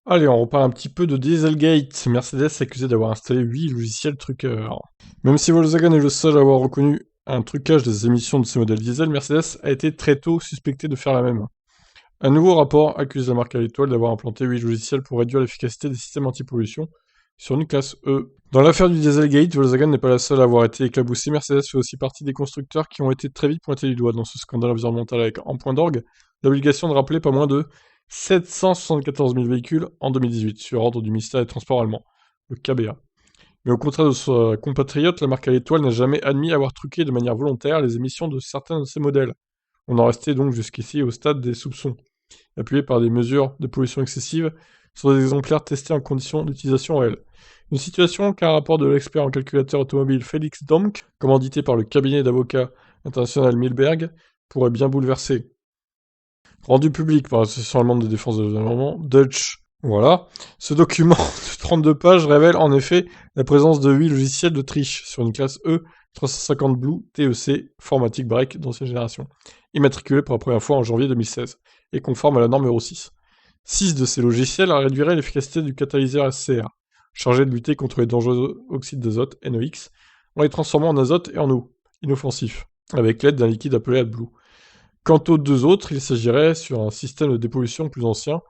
Allez, on reparle un petit peu de Dieselgate. Mercedes est accusé d'avoir installé 8 logiciels truqueurs. Même si Volkswagen est le seul à avoir reconnu un trucage des émissions de ses modèles diesel, Mercedes a été très tôt suspecté de faire la même. Un nouveau rapport accuse la marque à l'étoile d'avoir implanté 8 logiciels pour réduire l'efficacité des systèmes anti-pollution sur une classe E. Dans l'affaire du Dieselgate, Volkswagen n'est pas la seule à avoir été éclaboussée. Mercedes fait aussi partie des constructeurs qui ont été très vite pointés du doigt dans ce scandale environnemental avec, en point d'orgue, l'obligation de rappeler pas moins de 774 000 véhicules en 2018, sur ordre du ministère des Transports allemand, le KBA. Mais au contraire de sa compatriote, la marque à l'étoile n'a jamais admis avoir truqué de manière volontaire les émissions de certains de ses modèles. On en restait donc jusqu'ici au stade des soupçons, appuyés par des mesures de pollution excessive sur des exemplaires testés en conditions d'utilisation réelle. Une situation qu'un rapport de l'expert en calculateur automobile Félix Domk, commandité par le cabinet d'avocats international Milberg, pourrait bien bouleverser. Rendu public par l'association allemande de défense de l'environnement, Deutsche. Voilà. Ce document de 32 pages révèle en effet la présence de 8 logiciels de triche sur une classe E 350 Blue TEC Formatic Break d'ancienne génération, immatriculée pour la première fois en janvier 2016, et conforme à la norme Euro 6. 6 de ces logiciels réduiraient l'efficacité du catalyseur SCR, chargé de lutter contre les dangereux oxydes d'azote, NOx, en les transformant en azote et en eau, inoffensif, avec l'aide d'un liquide appelé AdBlue. Quant aux deux autres, il s'agirait sur un système de dépollution plus ancien,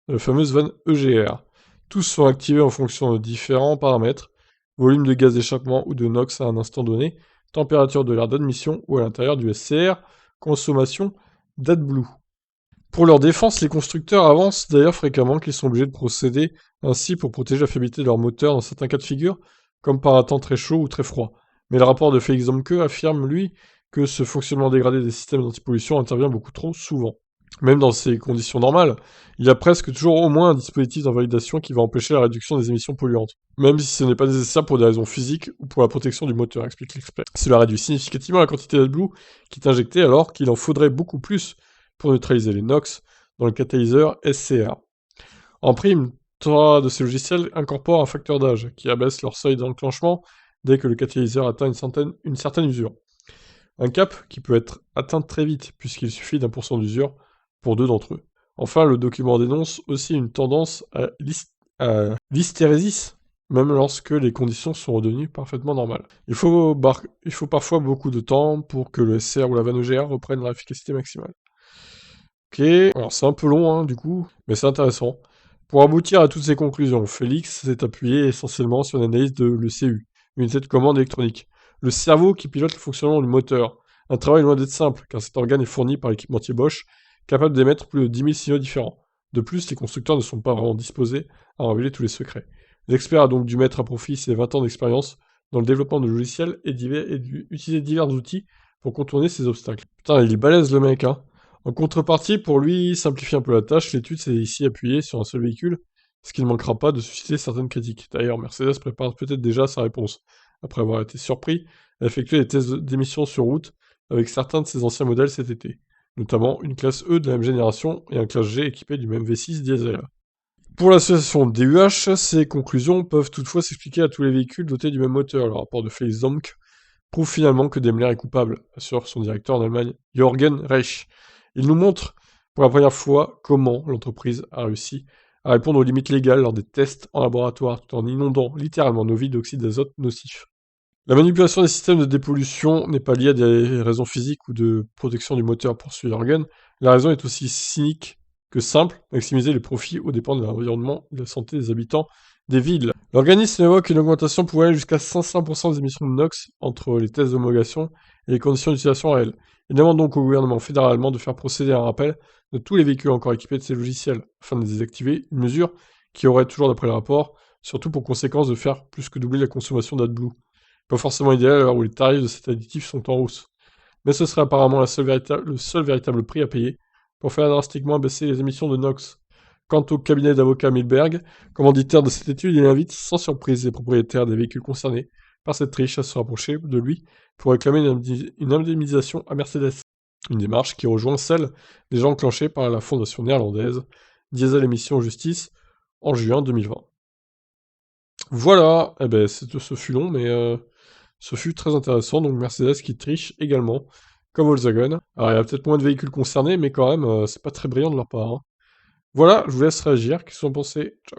la fameuse vanne EGR. Tous sont activés en fonction de différents paramètres, volume de gaz d'échappement ou de NOx à un instant donné, température de l'air d'admission ou à l'intérieur du SCR, consommation d'AdBlue. Pour leur défense, les constructeurs avancent d'ailleurs fréquemment qu'ils sont obligés de procéder ainsi pour protéger la fiabilité de leur moteur dans certains cas de figure, comme par un temps très chaud ou très froid. Mais le rapport de Félix Domke affirme, lui, que ce fonctionnement dégradé des systèmes d'antipollution intervient beaucoup trop souvent. Même dans ces conditions normales, il y a presque toujours au moins un dispositif d'invalidation qui va empêcher la réduction des émissions polluantes, même si ce n'est pas nécessaire pour des raisons physiques ou pour la protection du moteur, explique l'expert. Cela réduit significativement la quantité d'AdBlue qui est injectée alors qu'il en faudrait beaucoup plus pour neutraliser les NOx dans le catalyseur SCR. En prime, 3 de ces logiciels incorporent un facteur d'âge qui abaisse leur seuil d'enclenchement dès que le catalyseur atteint une certaine usure. Un cap qui peut être atteint très vite, puisqu'il suffit d'1% d'usure pour 2 d'entre eux. Enfin, le document dénonce aussi une tendance à l'hystérésis, même lorsque les conditions sont redevenues parfaitement normales. Il faut parfois beaucoup de temps pour que le SCR ou la vanne EGR reprennent leur efficacité maximale. Ok, alors c'est un peu long du coup, mais c'est intéressant. Pour aboutir à toutes ces conclusions, Félix s'est appuyé essentiellement sur une analyse de l'ECU, unité de commande électronique, le cerveau qui pilote le fonctionnement du moteur. Un travail loin d'être simple, car cet organe est fourni par l'équipementier Bosch, capable d'émettre plus de 10 000 signaux différents. De plus, les constructeurs ne sont pas vraiment disposés à révéler tous les secrets. L'expert a donc dû mettre à profit ses 20 ans d'expérience dans le développement de logiciels et utiliser divers outils pour contourner ces obstacles. Putain, il est balèze le mec, hein. En contrepartie, pour lui simplifier un peu la tâche, l'étude s'est ici appuyée sur un seul véhicule, ce qui ne manquera pas de susciter certaines critiques. D'ailleurs, Mercedes prépare peut-être déjà sa réponse, après avoir été surpris à effectuer des tests d'émissions sur route avec certains de ses anciens modèles cet été, notamment une classe E de la même génération et un classe G équipé du même V6 diesel. Pour l'association DUH, ces conclusions peuvent toutefois s'expliquer à tous les véhicules dotés du même moteur. Le rapport de Felix Domke prouve finalement que Daimler est coupable, assure son directeur en Allemagne, Jürgen Reich. Il nous montre pour la première fois comment l'entreprise a réussi à répondre aux limites légales lors des tests en laboratoire tout en inondant littéralement nos vies d'oxyde d'azote nocif. La manipulation des systèmes de dépollution n'est pas liée à des raisons physiques ou de protection du moteur, poursuit Jürgen. La raison est aussi cynique que simple, maximiser les profits aux dépens de l'environnement et de la santé des habitants des villes. L'organisme évoque une augmentation pouvant aller jusqu'à 500% des émissions de NOx entre les tests d'homologation et les conditions d'utilisation réelles. Il demande donc au gouvernement fédéral allemand de faire procéder à un rappel de tous les véhicules encore équipés de ces logiciels, afin de les désactiver, une mesure qui aurait toujours, d'après le rapport, surtout pour conséquence de faire plus que doubler la consommation d'AdBlue. Pas forcément idéal à l'heure où les tarifs de cet additif sont en hausse. Mais ce serait apparemment le seul véritable prix à payer pour faire drastiquement baisser les émissions de NOx. Quant au cabinet d'avocats Milberg, commanditaire de cette étude, il invite sans surprise les propriétaires des véhicules concernés par cette triche à se rapprocher de lui pour réclamer une indemnisation à Mercedes. Une démarche qui rejoint celle déjà enclenchée par la fondation néerlandaise Diesel Émission Justice en juin 2020. Voilà, eh ben, ce fut long, mais ce fut très intéressant. Donc Mercedes qui triche également, comme Volkswagen. Alors il y a peut-être moins de véhicules concernés, mais quand même, c'est pas très brillant de leur part, hein. Voilà, je vous laisse réagir. Qu'est-ce que vous en pensez? Ciao.